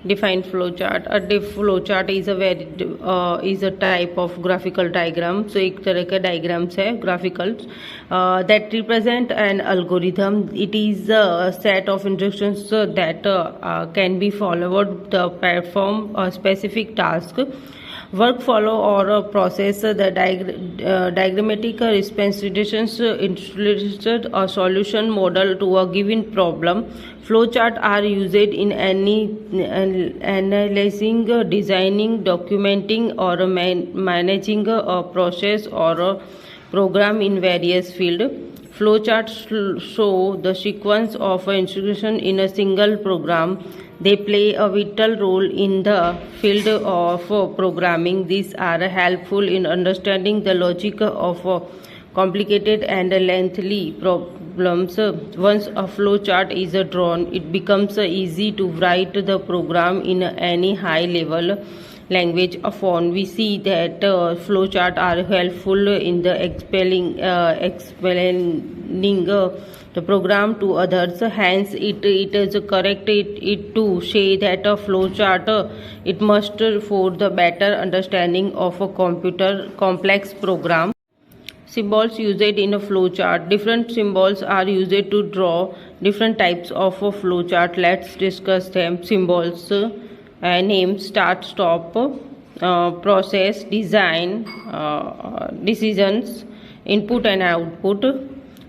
Define flowchart. A flowchart is a type of graphical diagram. So एक तरह का diagrams है graphical that represent an algorithm. It is a set of instructions that can be followed to perform a specific task, workflow, or a process. The diagrammatic representations illustrate a solution model to a given problem. Flowcharts are used in any analyzing, designing, documenting, or managing a process or a program in various fields. Flowcharts show the sequence of instruction in a single program. They play a vital role in the field of programming. These are helpful in understanding the logic of complicated and lengthy problems. Once a flowchart is drawn, it becomes easy to write the program in any high-level language font. We see that flowcharts are helpful in the explaining the program to others. Hence, it is correct it to say that a flowchart it must for the better understanding of a computer complex program. Symbols used in a flowchart. Different symbols are used to draw different types of a flowchart. Let's discuss them. Symbols: name, start, stop, process, design, decisions, input and output.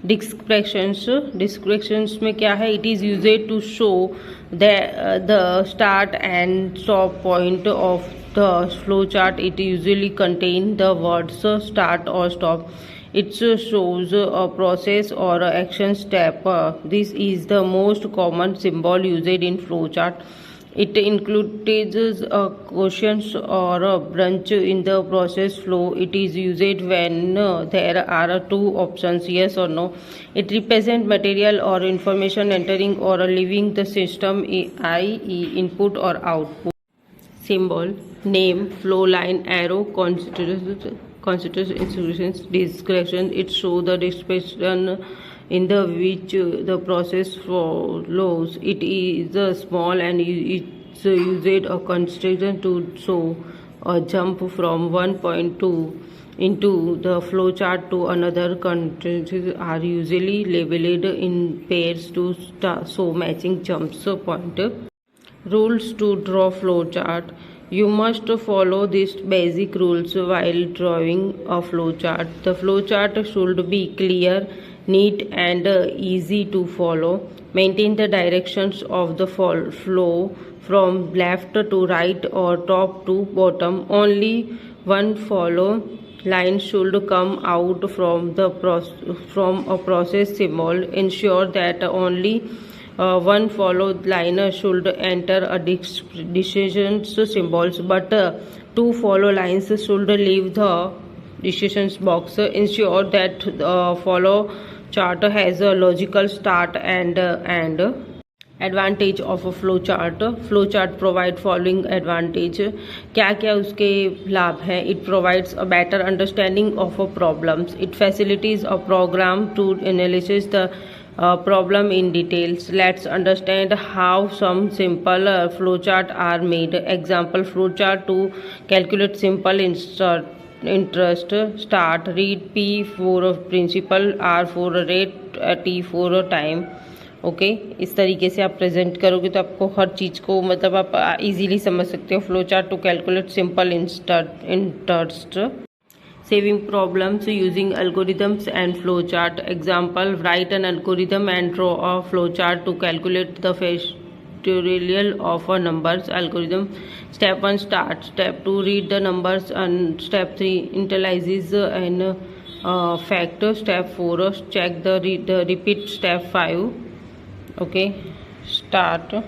Descriptions में क्या है? It is used to show the start and stop point of the flowchart. It usually contains the words start or stop. It shows a process or an action step. This is the most common symbol used in flowchart. It includes a question or a branch in the process flow. It is used when there are two options, yes or no. It represents material or information entering or leaving the system, i.e. input or output. Symbol: name, flow line, arrow, constitutes instructions. Description: it shows the description in the which the process flows. It is small and it's used a construction to show a jump from one point to into the flowchart to another. Constraints are usually labeled in pairs to show matching jumps point. Rules to draw flowchart. You must follow these basic rules while drawing a flowchart. The flowchart should be clear, neat and easy to follow. Maintain the directions of the flow from left to right or top to bottom. Only one follow line should come out from a process symbol. Ensure that only one follow line should enter a decision symbols, but two follow lines should leave the decisions box. Ensure that the follow chart has a logical start and end. Advantage of a flow chart provide following advantage. क्या क्या उसके लाभ हैं? It provides a better understanding of a problems. It facilities a program to analysis the problem in details. Let's understand how some simple flowchart are made. Example: flowchart to calculate simple interest. Start: read P for principal, R for rate, T for time. Okay इस तरीके से आप present करोगे तो आपको हर चीज़ को मतलब आप इजीली समझ सकते हो. Flowchart to calculate simple interest. Saving problems using algorithms and flowchart. Example: write an algorithm and draw a flowchart to calculate the factorial of a numbers. Algorithm: step 1 start, step 2 read the numbers, and step 3 initializes an factor, step 4 check the repeat, step 5 okay start.